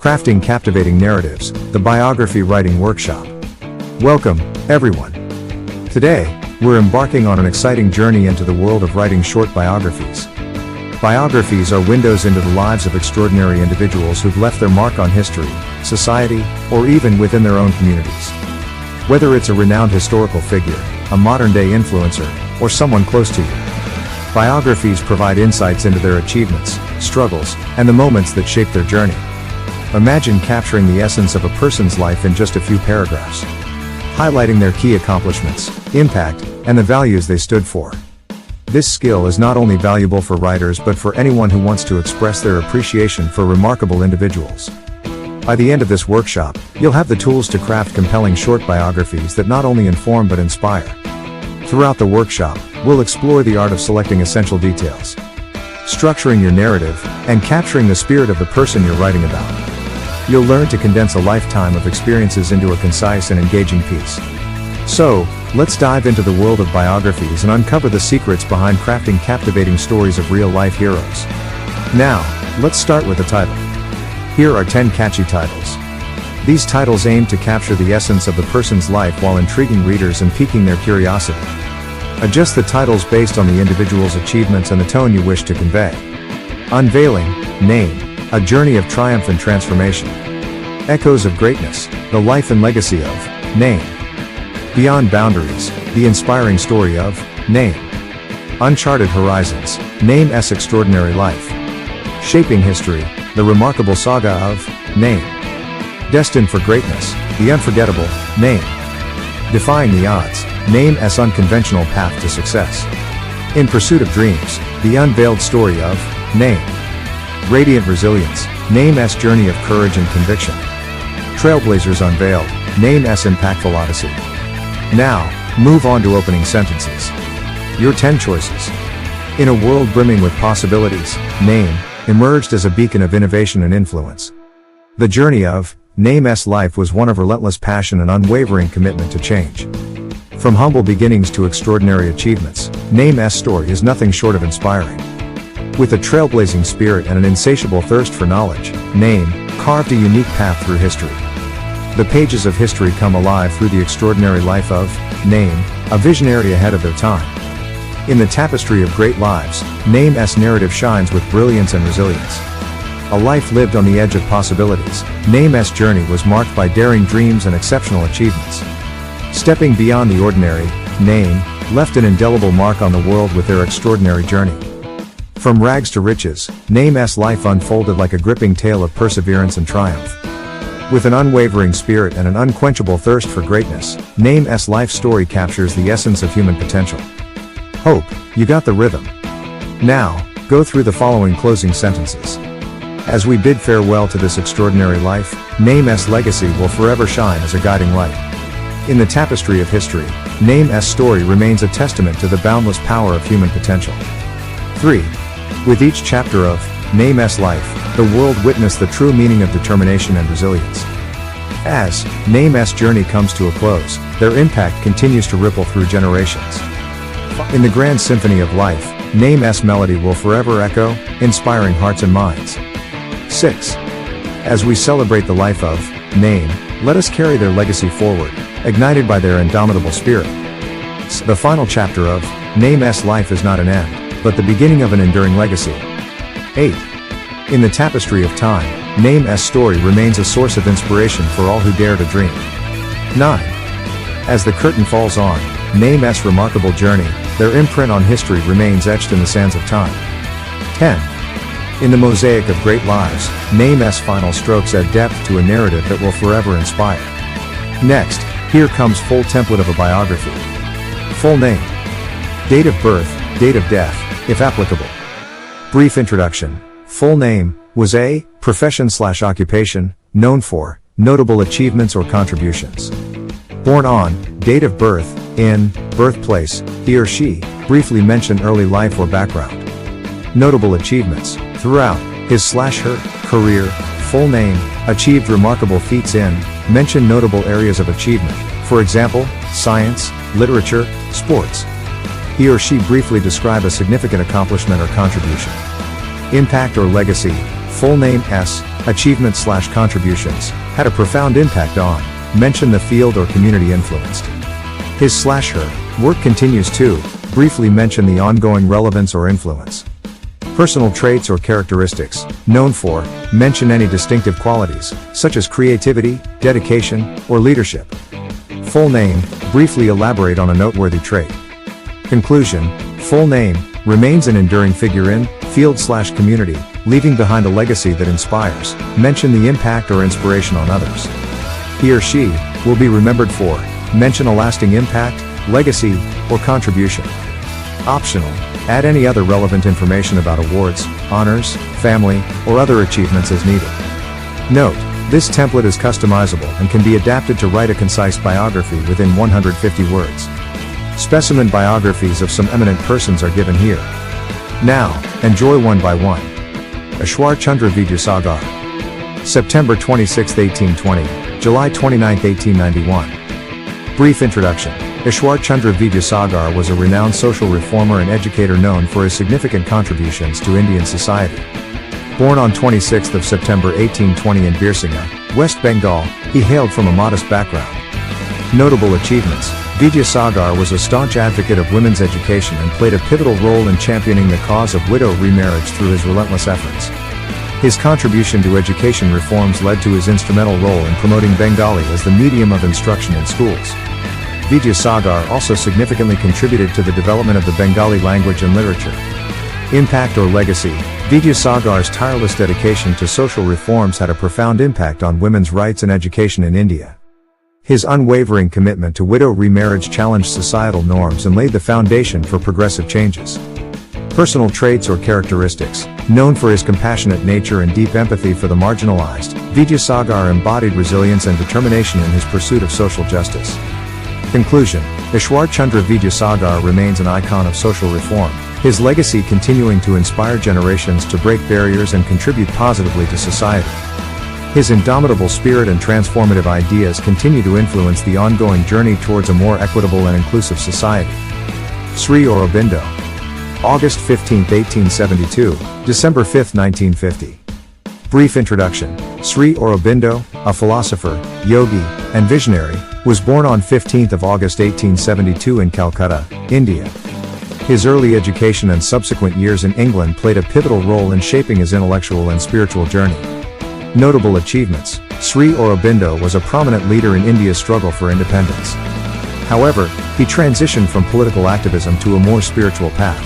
Crafting Captivating Narratives, the Biography Writing Workshop. Welcome, everyone. Today, we're embarking on an exciting journey into the world of writing short biographies. Biographies are windows into the lives of extraordinary individuals who've left their mark on history, society, or even within their own communities. Whether it's a renowned historical figure, a modern-day influencer, or someone close to you, biographies provide insights into their achievements, struggles, and the moments that shape their journey. Imagine capturing the essence of a person's life in just a few paragraphs, highlighting their key accomplishments, impact, and the values they stood for. This skill is not only valuable for writers but for anyone who wants to express their appreciation for remarkable individuals. By the end of this workshop, you'll have the tools to craft compelling short biographies that not only inform but inspire. Throughout the workshop, we'll explore the art of selecting essential details, structuring your narrative, and capturing the spirit of the person you're writing about. You'll learn to condense a lifetime of experiences into a concise and engaging piece. So, let's dive into the world of biographies and uncover the secrets behind crafting captivating stories of real-life heroes. Now, let's start with the title. Here are 10 catchy titles. These titles aim to capture the essence of the person's life while intriguing readers and piquing their curiosity. Adjust the titles based on the individual's achievements and the tone you wish to convey. Unveiling, Name, a journey of triumph and transformation. Echoes of Greatness, the life and legacy of Name. Beyond Boundaries, the inspiring story of Name. Uncharted Horizons, Name's extraordinary life. Shaping History, the remarkable saga of Name. Destined for Greatness, the unforgettable Name. Defying the Odds, Name's unconventional path to success. In Pursuit of Dreams, the unveiled story of Name. Radiant Resilience, Name's journey of courage and conviction. Trailblazers Unveiled, Name's impactful odyssey. Now, move on to opening sentences. Your 10 choices. In a world brimming with possibilities, Name emerged as a beacon of innovation and influence. The journey of Name's life was one of relentless passion and unwavering commitment to change. From humble beginnings to extraordinary achievements, Name's story is nothing short of inspiring. With a trailblazing spirit and an insatiable thirst for knowledge, Name carved a unique path through history. The pages of history come alive through the extraordinary life of Name, a visionary ahead of their time. In the tapestry of great lives, Name's narrative shines with brilliance and resilience. A life lived on the edge of possibilities, Name's journey was marked by daring dreams and exceptional achievements. Stepping beyond the ordinary, Name left an indelible mark on the world with their extraordinary journey. From rags to riches, Name's life unfolded like a gripping tale of perseverance and triumph. With an unwavering spirit and an unquenchable thirst for greatness, Name's life story captures the essence of human potential. Hope, you got the rhythm. Now, go through the following closing sentences. As we bid farewell to this extraordinary life, Name's legacy will forever shine as a guiding light. In the tapestry of history, Name's story remains a testament to the boundless power of human potential. 3. With each chapter of Name's life, the world witnessed the true meaning of determination and resilience. As Name's journey comes to a close, their impact continues to ripple through generations. In the grand symphony of life, Name's melody will forever echo, inspiring hearts and minds. 6. As we celebrate the life of Name, let us carry their legacy forward, ignited by their indomitable spirit. The final chapter of Name's life is not an end, but the beginning of an enduring legacy. 8. In the tapestry of time, Name's story remains a source of inspiration for all who dare to dream. 9. As the curtain falls on Name's remarkable journey, their imprint on history remains etched in the sands of time. 10. In the mosaic of great lives, Name's final strokes add depth to a narrative that will forever inspire. Next, here comes full template of a biography. Full name. Date of birth, date of death, if applicable. Brief introduction. Full name was a profession/occupation, known for notable achievements or contributions. Born on, date of birth, in, birthplace, he or she, briefly mention early life or background. Notable achievements, throughout his/her career, full name, achieved remarkable feats in, mention notable areas of achievement, for example, science, literature, sports. He or she briefly describe a significant accomplishment or contribution. Impact or legacy, full name S, achievements/contributions, had a profound impact on, mention the field or community influenced. His/her work continues to, briefly mention the ongoing relevance or influence. Personal traits or characteristics, known for, mention any distinctive qualities, such as creativity, dedication, or leadership. Full name, briefly elaborate on a noteworthy trait. Conclusion, full name, remains an enduring figure in, field/community, leaving behind a legacy that inspires, mention the impact or inspiration on others. He or she, will be remembered for, mention a lasting impact, legacy, or contribution. Optional, add any other relevant information about awards, honors, family, or other achievements as needed. Note, this template is customizable and can be adapted to write a concise biography within 150 words. Specimen biographies of some eminent persons are given here. Now, enjoy one by one. Ishwar Chandra Vidyasagar. September 26, 1820, July 29, 1891. Brief introduction. Ishwar Chandra Vidyasagar was a renowned social reformer and educator known for his significant contributions to Indian society. Born on 26 September 1820 in Birsingha, West Bengal, he hailed from a modest background. Notable achievements. Vidyasagar was a staunch advocate of women's education and played a pivotal role in championing the cause of widow remarriage through his relentless efforts. His contribution to education reforms led to his instrumental role in promoting Bengali as the medium of instruction in schools. Vidyasagar also significantly contributed to the development of the Bengali language and literature. Impact or legacy. Vidyasagar's tireless dedication to social reforms had a profound impact on women's rights and education in India. His unwavering commitment to widow remarriage challenged societal norms and laid the foundation for progressive changes. Personal traits or characteristics. Known for his compassionate nature and deep empathy for the marginalized, Vidyasagar embodied resilience and determination in his pursuit of social justice. Conclusion. Ishwar Chandra Vidyasagar remains an icon of social reform, his legacy continuing to inspire generations to break barriers and contribute positively to society. His indomitable spirit and transformative ideas continue to influence the ongoing journey towards a more equitable and inclusive society. Sri Aurobindo. August 15, 1872, December 5, 1950. Brief introduction. Sri Aurobindo, a philosopher, yogi, and visionary, was born on 15 August 1872 in Calcutta, India. His early education and subsequent years in England played a pivotal role in shaping his intellectual and spiritual journey. Notable achievements. Sri Aurobindo was a prominent leader in India's struggle for independence. However, he transitioned from political activism to a more spiritual path.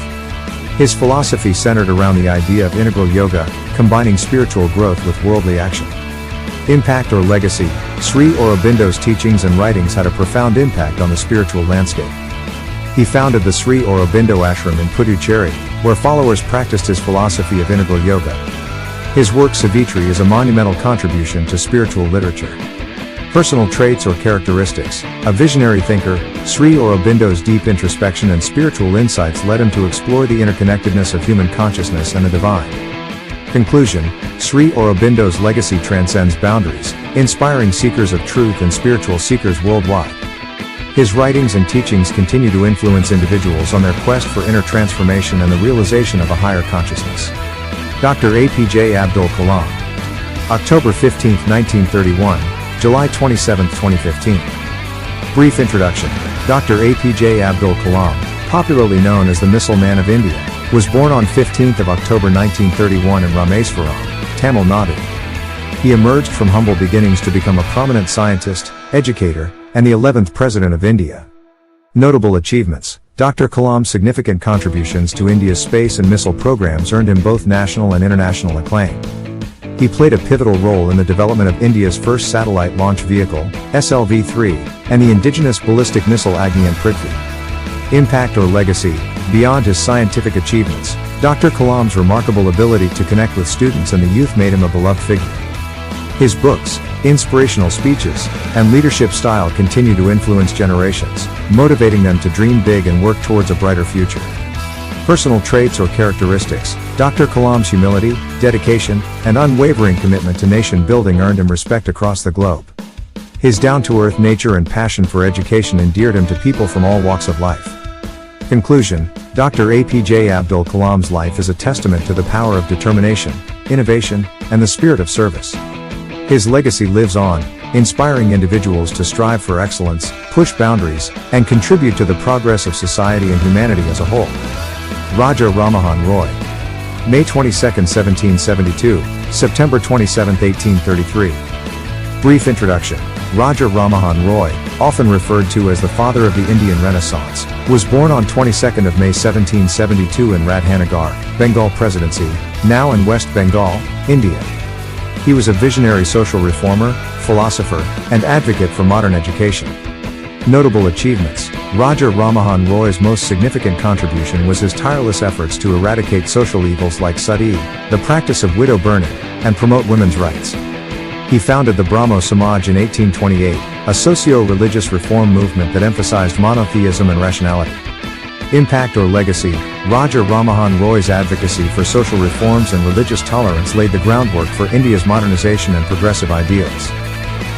His philosophy centered around the idea of integral yoga, combining spiritual growth with worldly action. Impact or legacy. Sri Aurobindo's teachings and writings had a profound impact on the spiritual landscape. He founded the Sri Aurobindo Ashram in Puducherry, where followers practiced his philosophy of integral yoga. His work Savitri is a monumental contribution to spiritual literature. Personal traits or characteristics. A visionary thinker, Sri Aurobindo's deep introspection and spiritual insights led him to explore the interconnectedness of human consciousness and the divine. Conclusion. Sri Aurobindo's legacy transcends boundaries, inspiring seekers of truth and spiritual seekers worldwide. His writings and teachings continue to influence individuals on their quest for inner transformation and the realization of a higher consciousness. Dr. APJ Abdul Kalam. October 15, 1931, July 27, 2015. Brief introduction. Dr. APJ Abdul Kalam, popularly known as the Missile Man of India, was born on 15 October 1931 in Rameswaram, Tamil Nadu. He emerged from humble beginnings to become a prominent scientist, educator, and the 11th President of India. Notable achievements. Dr. Kalam's significant contributions to India's space and missile programs earned him both national and international acclaim. He played a pivotal role in the development of India's first satellite launch vehicle, SLV-3, and the indigenous ballistic missile Agni and Prithvi. Impact or legacy. Beyond his scientific achievements, Dr. Kalam's remarkable ability to connect with students and the youth made him a beloved figure. His books, inspirational speeches, and leadership style continue to influence generations, motivating them to dream big and work towards a brighter future. Personal traits or characteristics. Dr. Kalam's humility, dedication, and unwavering commitment to nation building earned him respect across the globe. His down-to-earth nature and passion for education endeared him to people from all walks of life. Conclusion. Dr. APJ Abdul Kalam's life is a testament to the power of determination, innovation, and the spirit of service. His legacy lives on, inspiring individuals to strive for excellence, push boundaries, and contribute to the progress of society and humanity as a whole. Raja Ramahan Roy. May 22, 1772, September 27, 1833. Brief introduction. Raja Ramahan Roy, often referred to as the father of the Indian Renaissance, was born on 22nd of May 1772 in Radhanagar, Bengal Presidency, now in West Bengal, India. He was a visionary social reformer, philosopher, and advocate for modern education. Notable achievements. Raja Ramahan Roy's most significant contribution was his tireless efforts to eradicate social evils like sati, the practice of widow burning, and promote women's rights. He founded the Brahmo Samaj in 1828, a socio-religious reform movement that emphasized monotheism and rationality. Impact or legacy. Raja Ramahan Roy's advocacy for social reforms and religious tolerance laid the groundwork for India's modernization and progressive ideals.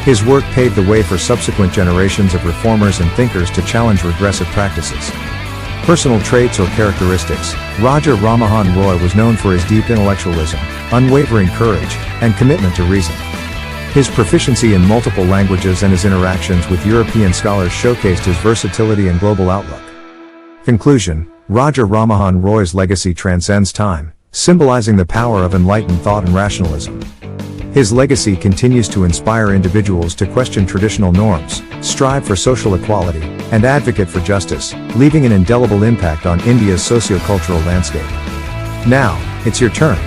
His work paved the way for subsequent generations of reformers and thinkers to challenge regressive practices. Personal traits or characteristics. Raja Ramahan Roy was known for his deep intellectualism, unwavering courage, and commitment to reason. His proficiency in multiple languages and his interactions with European scholars showcased his versatility and global outlook. Conclusion. Raja Ramahan Roy's legacy transcends time, symbolizing the power of enlightened thought and rationalism. His legacy continues to inspire individuals to question traditional norms, strive for social equality, and advocate for justice, leaving an indelible impact on India's socio-cultural landscape. Now, it's your turn.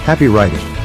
Happy writing!